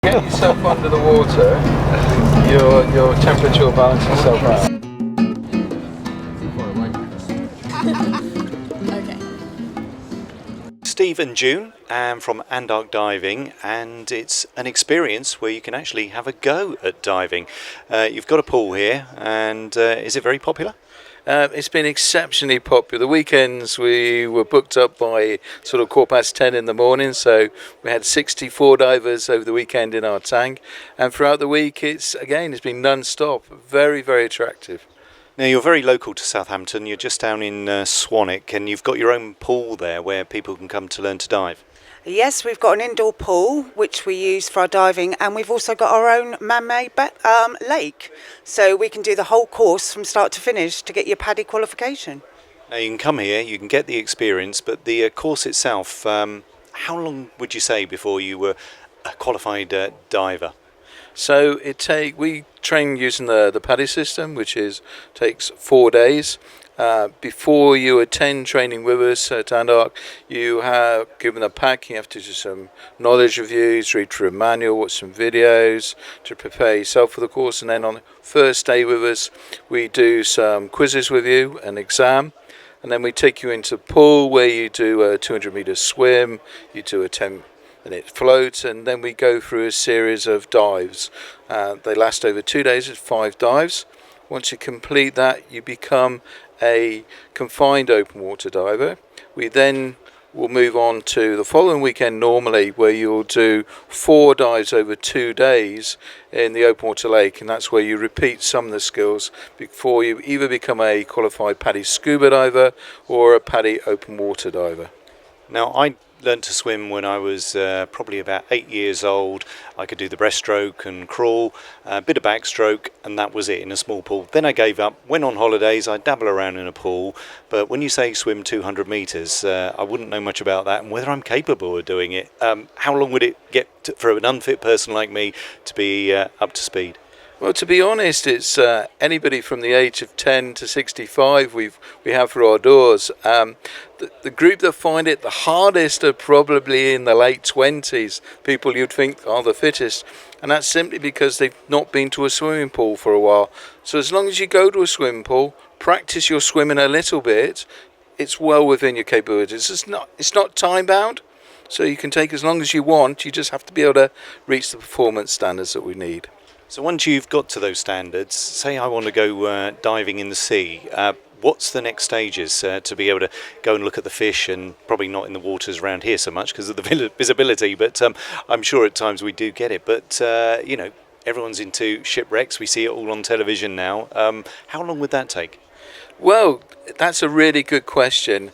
Get yourself under the water, your temperature will balance itself out. Steve and June from Andark Diving, and it's an experience where you can actually have a go at diving. You've got a pool here, and is it very popular? It's been exceptionally popular. The weekends we were booked up by sort of 10:15 in the morning, so we had 64 divers over the weekend in our tank, and throughout the week it's been non-stop. Very, very attractive. Now, you're very local to Southampton. You're just down in Swanick, and you've got your own pool there where people can come to learn to dive. Yes, we've got an indoor pool which we use for our diving, and we've also got our own man-made lake, so we can do the whole course from start to finish to get your PADI qualification. Now, you can come here, you can get the experience, but the course itself, how long would you say before you were a qualified diver? So we train using the PADI system, which takes 4 days. Before you attend training with us at Andark, you have given a pack. You have to do some knowledge reviews, read through a manual, watch some videos to prepare yourself for the course. And then on the first day with us, we do some quizzes with you, an exam. And then we take you into the pool where you do a 200-meter swim, you do a 10-minute float, and then we go through a series of dives. They last over 2 days. It's 5 dives. Once you complete that, you become a confined open water diver. We then will move on to the following weekend normally, where you'll do 4 dives over 2 days in the open water lake, and that's where you repeat some of the skills before you either become a qualified PADI scuba diver or a PADI open water diver. Now, I learned to swim when I was probably about 8 years old. I could do the breaststroke and crawl, a bit of backstroke, and that was it in a small pool. Then I gave up, went on holidays, I dabble around in a pool, but when you say swim 200 metres, I wouldn't know much about that and whether I'm capable of doing it. How long would it get for an unfit person like me to be up to speed? Well, to be honest, it's anybody from the age of 10 to 65 we have for our doors. The group that find it the hardest are probably in the late 20s, people you'd think are the fittest. And that's simply because they've not been to a swimming pool for a while. So as long as you go to a swimming pool, practice your swimming a little bit, it's well within your capabilities. It's not time bound, so you can take as long as you want. You just have to be able to reach the performance standards that we need. So once you've got to those standards, say I want to go diving in the sea, what's the next stages to be able to go and look at the fish, and probably not in the waters around here so much because of the visibility, but I'm sure at times we do get it. But, everyone's into shipwrecks. We see it all on television now. How long would that take? Well, that's a really good question.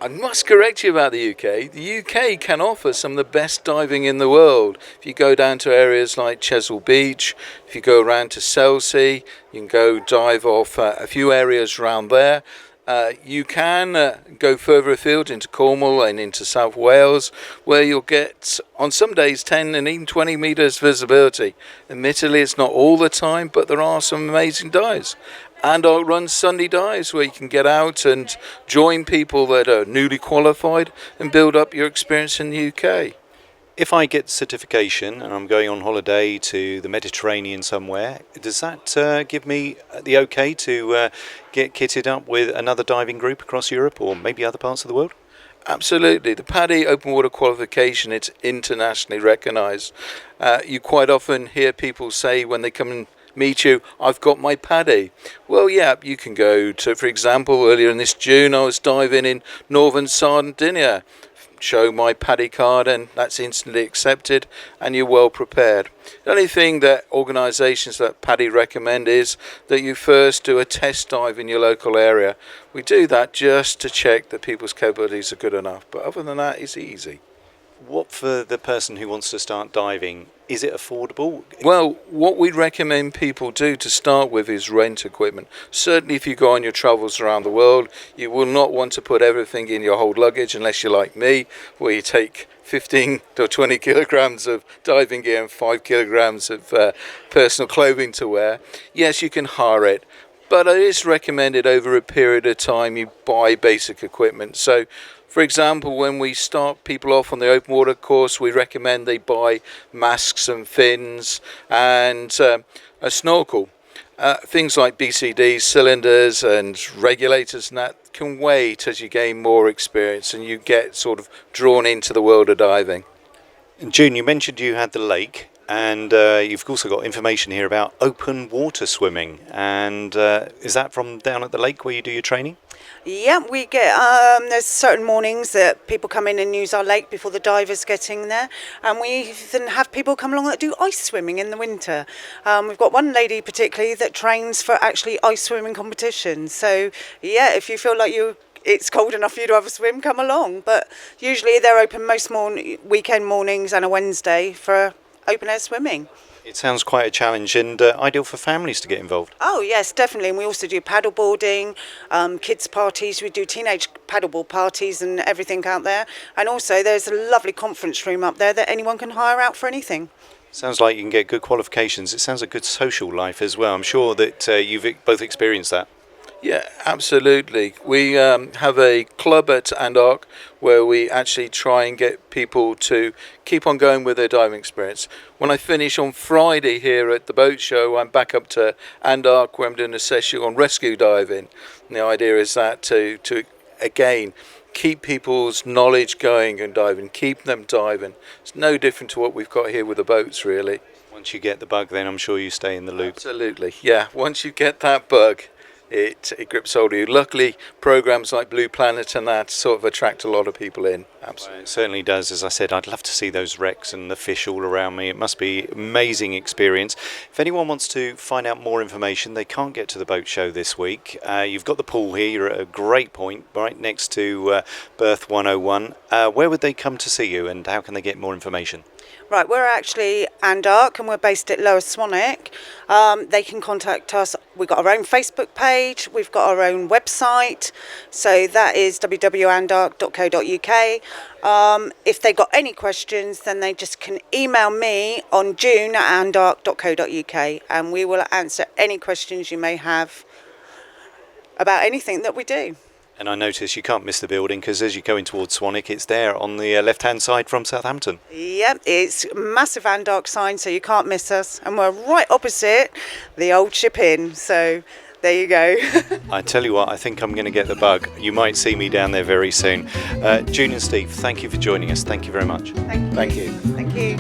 I must correct you about the UK. The UK can offer some of the best diving in the world. If you go down to areas like Chesil Beach, if you go around to Selsey, you can go dive off a few areas around there. You can go further afield into Cornwall and into South Wales, where you'll get, on some days, 10 and even 20 metres visibility. Admittedly, it's not all the time, but there are some amazing dives. And I'll run Sunday dives where you can get out and join people that are newly qualified and build up your experience in the UK. If I get certification and I'm going on holiday to the Mediterranean somewhere, does that give me the okay to get kitted up with another diving group across Europe or maybe other parts of the world? Absolutely. The PADI open water qualification, it's internationally recognised. You quite often hear people say when they come and meet you, I've got my PADI. Well, yeah, you can go to, for example, earlier in this June, I was diving in northern Sardinia. Show my PADI card and that's instantly accepted and you're well prepared. The only thing that organisations that PADI recommend is that you first do a test dive in your local area. We do that just to check that people's capabilities are good enough, but other than that, it's easy. What for the person who wants to start diving? Is it affordable? Well, what we recommend people do to start with is rent equipment. Certainly if you go on your travels around the world, you will not want to put everything in your whole luggage unless you're like me, where you take 15 to 20 kilograms of diving gear and 5 kilograms of personal clothing to wear. Yes, you can hire it, but it is recommended over a period of time you buy basic equipment. So For example, when we start people off on the open water course, we recommend they buy masks and fins and a snorkel. Things like BCDs, cylinders and regulators and that can wait as you gain more experience and you get sort of drawn into the world of diving. And June, you mentioned you had the lake, and you've also got information here about open water swimming. And is that from down at the lake where you do your training? Yeah, we get, there's certain mornings that people come in and use our lake before the divers get in there. And we even have people come along that do ice swimming in the winter. We've got one lady particularly that trains for actually ice swimming competitions. So, yeah, if you feel like it's cold enough for you to have a swim, come along. But usually they're open most weekend mornings and a Wednesday for open air swimming. It sounds quite a challenge and ideal for families to get involved. Oh yes, definitely. And we also do paddleboarding, kids parties. We do teenage paddleboard parties and everything out there. And also there's a lovely conference room up there that anyone can hire out for anything. Sounds like you can get good qualifications. It sounds a good social life as well. I'm sure that you've both experienced that. Yeah, absolutely. We have a club at Andark where we actually try and get people to keep on going with their diving experience. When I finish on Friday here at the boat show, I'm back up to Andark where I'm doing a session on rescue diving. And the idea is that to again, keep people's knowledge going and diving, keep them diving. It's no different to what we've got here with the boats, really. Once you get the bug, then I'm sure you stay in the loop. Absolutely, yeah. Once you get that bug, it grips hold of you. Luckily, programs like Blue Planet and that sort of attract a lot of people in. Absolutely. Well, it certainly does. As I said, I'd love to see those wrecks and the fish all around me. It must be an amazing experience. If anyone wants to find out more information, they can't get to the boat show this week. You've got the pool here. You're at a great point right next to Berth 101. Where would they come to see you and how can they get more information? Right, we're actually Andark and we're based at Lower Swanick. They can contact us. We've got our own Facebook page. We've got our own website. So that is www.andark.co.uk. If they've got any questions, then they just can email me on june@andark.co.uk and we will answer any questions you may have about anything that we do. And I notice you can't miss the building because as you go in towards Swanick, it's there on the left-hand side from Southampton. Yep, it's a massive Andark sign, so you can't miss us. And we're right opposite the old Ship Inn, so there you go. I tell you what, I think I'm going to get the bug. You might see me down there very soon. June and Steve, thank you for joining us. Thank you very much. Thank you. Thank you.